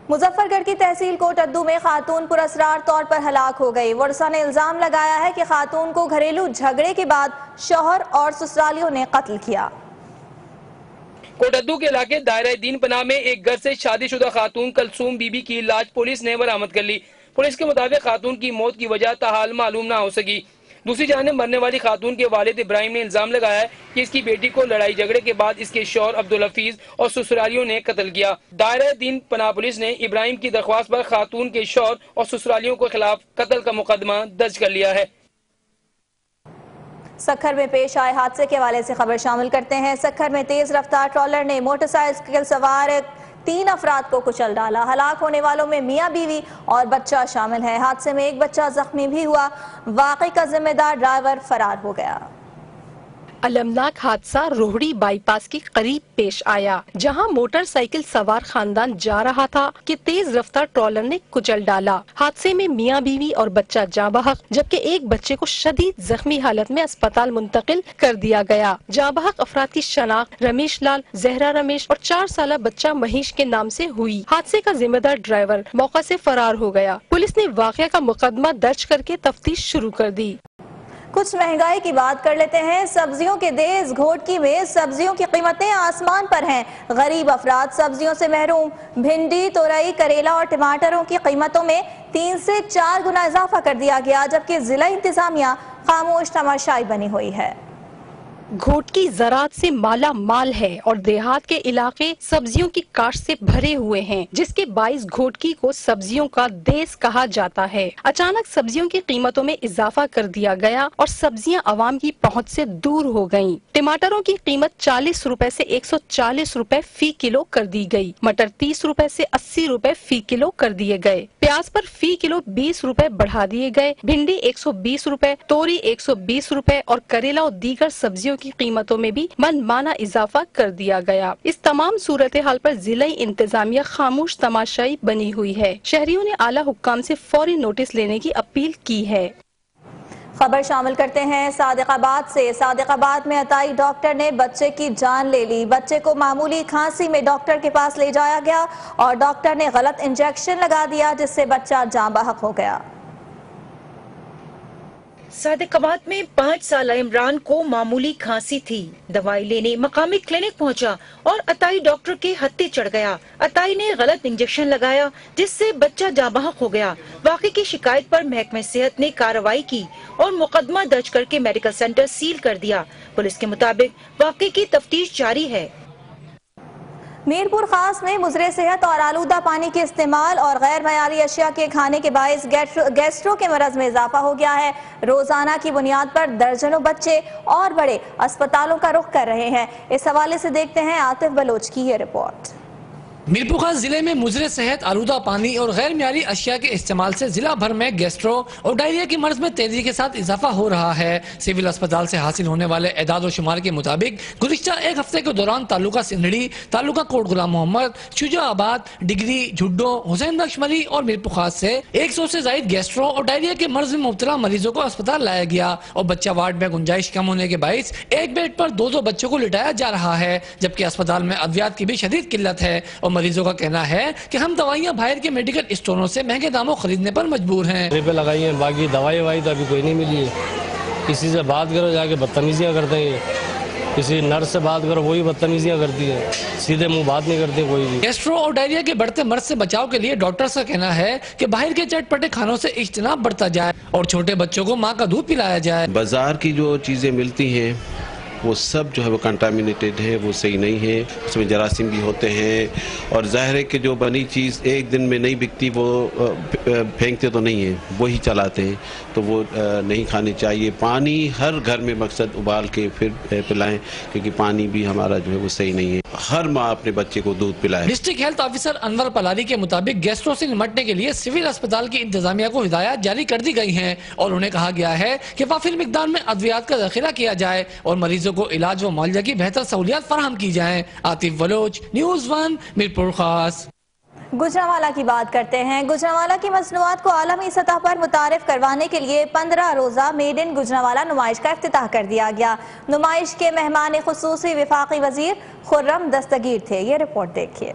मुजफ्फरगढ़ की तहसील कोटद्दू में खातून पुरअसरार तौर पर हलाक हो गई। वर्षा ने इल्जाम लगाया है कि खातून को घरेलू झगड़े के बाद शौहर और ससुरालियों ने कत्ल किया। कोटद्दू के इलाके दायरा दीन पनाह में एक घर से शादीशुदा खातून कलसूम बीबी की लाश पुलिस ने बरामद कर ली। पुलिस के मुताबिक खातून की मौत की वजह ताहाल मालूम न हो सकी। दूसरी जानिब मरने वाली खातून के वालिद इब्राहिम ने इल्जाम लगाया है कि इसकी बेटी को लड़ाई झगड़े के बाद इसके शौहर अब्दुल हफीज और ससुरालियों ने कत्ल किया। दायरा दीन पनाह पुलिस ने इब्राहिम की दरख्वास्त पर खातून के शौहर और ससुरालियों के खिलाफ कत्ल का मुकदमा दर्ज कर लिया है। सक्खर में पेश आए हादसे के हवाले से खबर शामिल करते हैं। सक्खर में तेज रफ्तार ट्रॉलर ने मोटरसाइकिल सवार 3 अफराद को कुचल डाला। हलाक होने वालों में मियां बीवी और बच्चा शामिल है। हादसे में एक बच्चा जख्मी भी हुआ। वाक़े का जिम्मेदार ड्राइवर फरार हो गया। अलमनाक हादसा रोहड़ी बाईपास के करीब पेश आया, जहां मोटरसाइकिल सवार खानदान जा रहा था कि तेज रफ्तार ट्रॉलर ने कुचल डाला। हादसे में मियां बीवी और बच्चा जाँ बहक, जबकि एक बच्चे को शदीद जख्मी हालत में अस्पताल मुंतकिल कर दिया गया। जाँ बहक अफराद की शनाख्त रमेश लाल, जहरा रमेश और 4 साल बच्चा महेश के नाम से हुई। हादसे का जिम्मेदार ड्राइवर मौका से फरार हो गया। पुलिस ने वाक़या का मुकदमा दर्ज करके तफ्तीश शुरू कर दी। कुछ महंगाई की बात कर लेते हैं। सब्जियों के देश घोटकी में सब्जियों की कीमतें आसमान पर हैं। गरीब अफराद सब्जियों से महरूम। भिंडी, तोरई, करेला और टमाटरों की कीमतों में 3 से 4 गुना इजाफा कर दिया गया, जबकि जिला इंतजामिया खामोश तमाशाई बनी हुई है। घोटकी ज़राअत से माला माल है और देहात के इलाके सब्जियों की काश्त से भरे हुए हैं, जिसके बाइस घोटकी को सब्जियों का देश कहा जाता है। अचानक सब्जियों की कीमतों में इजाफा कर दिया गया और सब्जियां आवाम की पहुंच से दूर हो गयीं। टमाटरों की कीमत 40 रुपए से 140 रुपए फी किलो कर दी गई। मटर 30 रुपए से 80 रुपए फी किलो कर दिए गए। प्याज पर फी किलो 20 रुपए बढ़ा दिए गए। भिंडी 120 रुपए, तोरी 120 रुपए और करेला और दीगर सब्जियों की कीमतों में भी मनमाना इजाफा कर दिया गया। इस तमाम सूरत हाल पर जिला इंतजामिया खामोश तमाशाई बनी हुई है। शहरियों ने आला हुक्काम से फौरी नोटिस लेने की अपील की है। खबर शामिल करते हैं सादिकाबाद से। सादिकाबाद में अताई डॉक्टर ने बच्चे की जान ले ली। बच्चे को मामूली खांसी में डॉक्टर के पास ले जाया गया और डॉक्टर ने गलत इंजेक्शन लगा दिया, जिससे बच्चा जाँ बहक हो गया। सादिकाबाद में 5 साला इमरान को मामूली खांसी थी। दवाई लेने मकामी क्लिनिक पहुंचा और अताई डॉक्टर के हत्थे चढ़ गया। अताई ने गलत इंजेक्शन लगाया, जिससे बच्चा जाँ बहक हो गया। वाक़े की शिकायत पर महकमे सेहत ने कार्रवाई की और मुकदमा दर्ज करके मेडिकल सेंटर सील कर दिया। पुलिस के मुताबिक वाक़े की तफ्तीश जारी है। मीरपुर खास में मुजरे सेहत और आलूदा पानी के इस्तेमाल और गैर मयारी अशिया के खाने के बायस गैस्ट्रो के मरज में इजाफा हो गया है। रोजाना की बुनियाद पर दर्जनों बच्चे और बड़े अस्पतालों का रुख कर रहे हैं। इस हवाले से देखते हैं आतिफ बलोच की ये रिपोर्ट। मीरपुर खास जिले में मुजरे सेहत, आलूदा पानी और गैर मियारी अशिया के इस्तेमाल से जिला भर में गैस्ट्रो और डायरिया की मर्ज में तेजी के साथ इजाफा हो रहा है। सिविल अस्पताल से हासिल होने वाले एदाद और शुमार के मुताबिक गुज़िश्ता एक हफ्ते के दौरान तालुका सिंधड़ी, तालुका कोट गुलाम मोहम्मद, शुजाआबाद, डिगरी, झुड्डो, हुसैन बख्शमली और मीरपुर खास से 100 से ज्यादा गैस्ट्रो और डायरिया के मर्ज में मुब्तला मरीजों को अस्पताल लाया गया और बच्चा वार्ड में गुंजाइश कम होने के बायस एक बेड पर 2-2 बच्चों को लिटाया जा रहा है, जबकि अस्पताल में अद्वियात की भी शदीद किल्लत है और मरीजों का कहना है कि हम दवाइयां बाहर के मेडिकल स्टोरों से महंगे दामों खरीदने पर मजबूर हैं। पे लगाई है, बाकी दवाई तो अभी कोई नहीं मिली है। किसी से बात करो जाके बदतमीजियां करते हैं। किसी नर्स से बात करो वही बदतमीजियां करती है, सीधे मुंह बात नहीं करते कोई भी। गैस्ट्रो और डायरिया के बढ़ते मर्ज से बचाव के लिए डॉक्टर्स का कहना है कि बाहर के चटपटे खानों से इज्तनाब बढ़ता जाए और छोटे बच्चों को माँ का दूध पिलाया जाए। बाजार की जो चीजें मिलती हैं वो सब जो है वो कंटामिनेटेड है, वो सही नहीं है। उसमें जरासीम भी होते हैं और ज़ाहिर है कि जो बनी चीज़ एक दिन में नहीं बिकती वो फेंकते तो नहीं है, वही चलाते हैं, तो वो नहीं खानी चाहिए। पानी हर घर में मकसद उबाल के फिर पिलाएं, क्योंकि पानी भी हमारा जो है वो सही नहीं है। हर माँ अपने बच्चे को दूध पिलाए। District health officer Anwar Palari के मुताबिक गैस्ट्रो से निपटने के लिए सिविल अस्पताल की इंतजामिया को हिदायत जारी कर दी गई है और उन्हें कहा गया है कि वाफिर मिकदार में अद्वियात का जखीरा किया जाए और मरीजों को इलाज व मुआवजा की बेहतर सहूलियत फराहम की जाए। आतिफ बलोच, न्यूज़ 1, मीरपुर खास। गुजरांवाला की बात करते हैं। गुजरांवाला की मसनूआत को आलमी सतह पर मुतारिफ करवाने के लिए 15 रोजा मेड इन गुजरांवाला नुमाइश का इफ्तिताह कर दिया गया। नुमाइश के मेहमान खुसूसी वफाकी वजीर खुर्रम दस्तगीर थे। ये रिपोर्ट देखिए।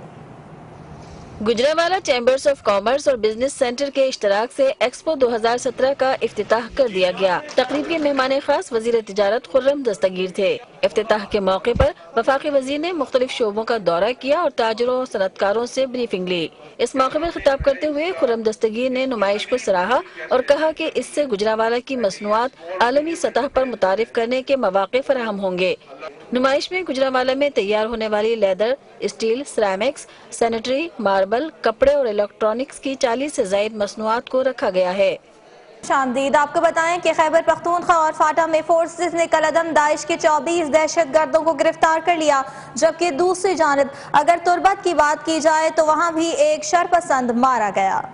गुजरांवाला चैम्बर्स ऑफ कॉमर्स और बिजनेस सेंटर के इश्तराक से एक्सपो 2017 का इफ्तिताह कर दिया गया। तकरीब के मेहमान खास वजीर तिजारत खुर्रम दस्तगीर थे। इफ्तिताह के मौके पर वफाकी वजीर ने मुख्तलिफ शोबों का दौरा किया और ताजरों और सनतकारों से ब्रीफिंग ली। इस मौके पर खिताब करते हुए खुर्रम दस्तगीर ने नुमाइश को सराहा और कहा कि इससे गुजरांवाला की मसनूआत आलमी सतह पर मुतारिफ करने के मौके फराहम होंगे। नुमाइश में गुजरांवाला में तैयार होने वाली leather, steel, ceramics, sanitary, marble, कपड़े और इलेक्ट्रॉनिक्स की 40 से ज़ायद मसनूआत को रखा गया है। शामदीद, आपको बताएं कि खैबर पख्तूनख्वा और फाटा में फोर्सेस ने कलअदम दाइश के 24 दहशतगर्दों को गिरफ्तार कर लिया, जबकि दूसरी जानिब अगर तुर्बत की बात की जाए तो वहां भी एक शरपसंद मारा गया।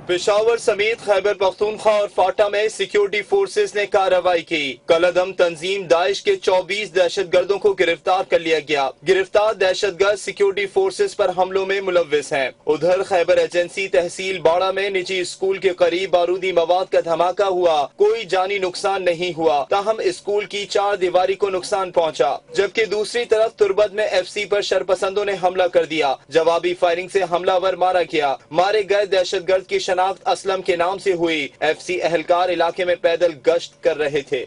पेशावर समेत खैबर पख्तूनख्वा और फाटा में सिक्योरिटी फोर्सेस ने कार्रवाई की। कलअदम तंजीम दाइश के 24 दहशतगर्दों को गिरफ्तार कर लिया गया। गिरफ्तार दहशतगर्द सिक्योरिटी फोर्सेस पर हमलों में मुलव्विस हैं। उधर खैबर एजेंसी तहसील बाड़ा में निजी स्कूल के करीब बारूदी मवाद का धमाका हुआ। कोई जानी नुकसान नहीं हुआ, ताहम स्कूल की 4 दीवारी को नुकसान पहुँचा। जबकि दूसरी तरफ तुर्बत में FC पर शरपसंदों ने हमला कर दिया। जवाबी फायरिंग से हमलावर मारा गया। मारे गए दहशतगर्द की शनाख्त असलम के नाम से हुई। FC एहलकार इलाके में पैदल गश्त कर रहे थे।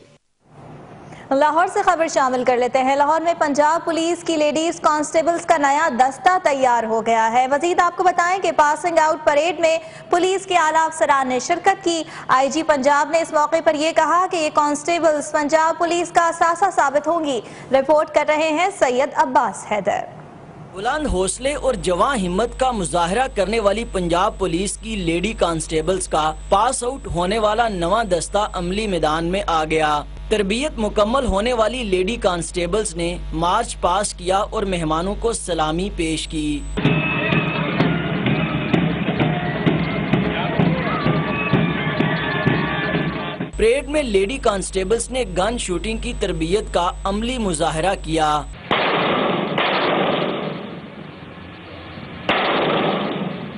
लाहौर से खबर शामिल कर लेते हैं। लाहौर में पंजाब पुलिस की लेडीज कांस्टेबल्स का नया दस्ता तैयार हो गया है। मजीद आपको बताएं कि पासिंग आउट परेड में पुलिस के आला अफसरान ने शिरकत की। IG पंजाब ने इस मौके पर यह कहा कि ये कांस्टेबल्स पंजाब पुलिस का असासा साबित होंगी। रिपोर्ट कर रहे हैं सैयद अब्बास हैदर। बुलंद हौसले और जवां हिम्मत का मुजाहरा करने वाली पंजाब पुलिस की लेडी कांस्टेबल्स का पास आउट होने वाला नवा दस्ता अमली मैदान में आ गया। तरबियत मुकम्मल होने वाली लेडी कांस्टेबल्स ने मार्च पास किया और मेहमानों को सलामी पेश की। परेड में लेडी कांस्टेबल्स ने गन शूटिंग की तरबियत का अमली मुजाहरा किया।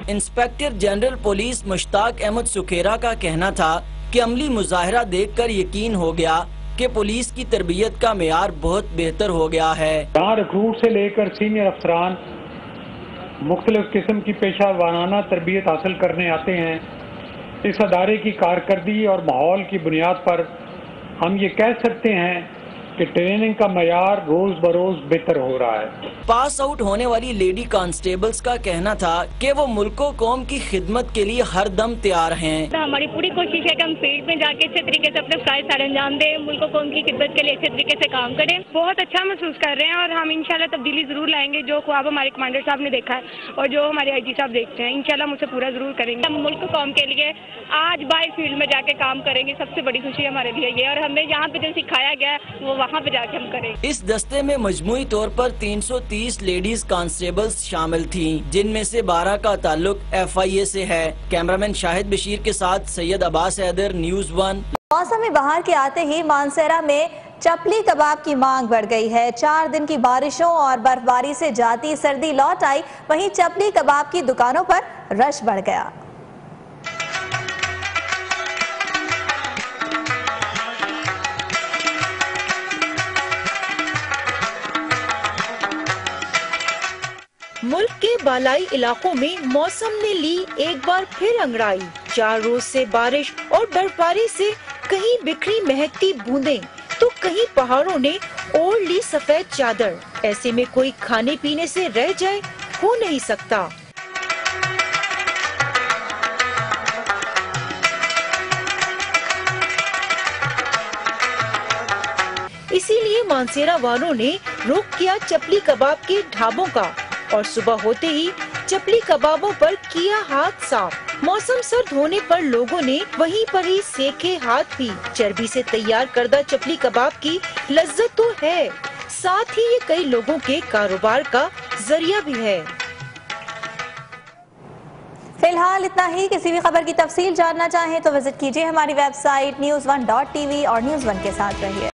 Inspector general police Mushtaq Ahmed Sukhera का कहना था कि अमली मुजाहरा देखकर यकीन हो गया कि पुलिस की तरबियत का मेयार बहुत बेहतर हो गया है। यहाँ रिक्रूट से लेकर सीनियर अफसरान मुख्तलिफ किस्म की पेशा वाराना तरबियत हासिल करने आते हैं। इस अदारे की कारकर्दगी और माहौल की बुनियाद पर हम ये कह सकते हैं कि ट्रेनिंग का मयार रोज बरोज बेहतर हो रहा है। पास आउट होने वाली लेडी कांस्टेबल्स का कहना था कि वो मुल्क कौम की खिदमत के लिए हर दम तैयार हैं। हमारी पूरी कोशिश है कि हम फील्ड में जाके अच्छे तरीके से अपने फर्ज सर अंजाम दें, मुल्क कौम की खिदमत के लिए अच्छे तरीके से काम करें। बहुत अच्छा महसूस कर रहे हैं और हम इंशाल्लाह तब्दीली जरूर लाएंगे। जो ख्वाब हमारे कमांडर साहब ने देखा है और जो हमारे IG साहब देखते हैं, इंशाल्लाह मुझसे पूरा जरूर करेंगे। हम मुल्क कौम के लिए आज बाई फील्ड में जाके काम करेंगे। सबसे बड़ी खुशी हमारे लिए ये, और हमें यहाँ पे जो सिखाया गया है वो वहाँ पे जाके हम करें। इस दस्ते में मजमूई तौर पर 330 लेडीज कांस्टेबल्स शामिल थीं, जिनमें से 12 का ताल्लुक FIA से है। कैमरामैन शाहिद बशीर के साथ सैयद अब्बास हैदर, News 1। मौसम बहार के आते ही मानसेरा में चपली कबाब की मांग बढ़ गई है। 4 दिन की बारिशों और बर्फबारी से जाती सर्दी लौट आई, वहीं चपली कबाब की दुकानों पर रश बढ़ गया। मुल्क के बालाई इलाकों में मौसम ने ली एक बार फिर अंगड़ाई। 4 रोज से बारिश और बर्फबारी से कहीं बिखरी महकती बूंदें तो कहीं पहाड़ों ने ओढ़ ली सफेद चादर। ऐसे में कोई खाने पीने से रह जाए हो नहीं सकता। इसीलिए मानसेरा वालों ने रुख किया चपली कबाब के ढाबों का और सुबह होते ही चपली कबाबों पर किया हाथ साफ। मौसम सर्द होने पर लोगों ने वहीं पर ही सेके हाथ भी। चर्बी से तैयार करदा चपली कबाब की लज्जत तो है, साथ ही ये कई लोगों के कारोबार का जरिया भी है। फिलहाल इतना ही। किसी भी खबर की तफसील जानना चाहें तो विजिट कीजिए हमारी वेबसाइट news1.tv और News 1 के साथ रहिए।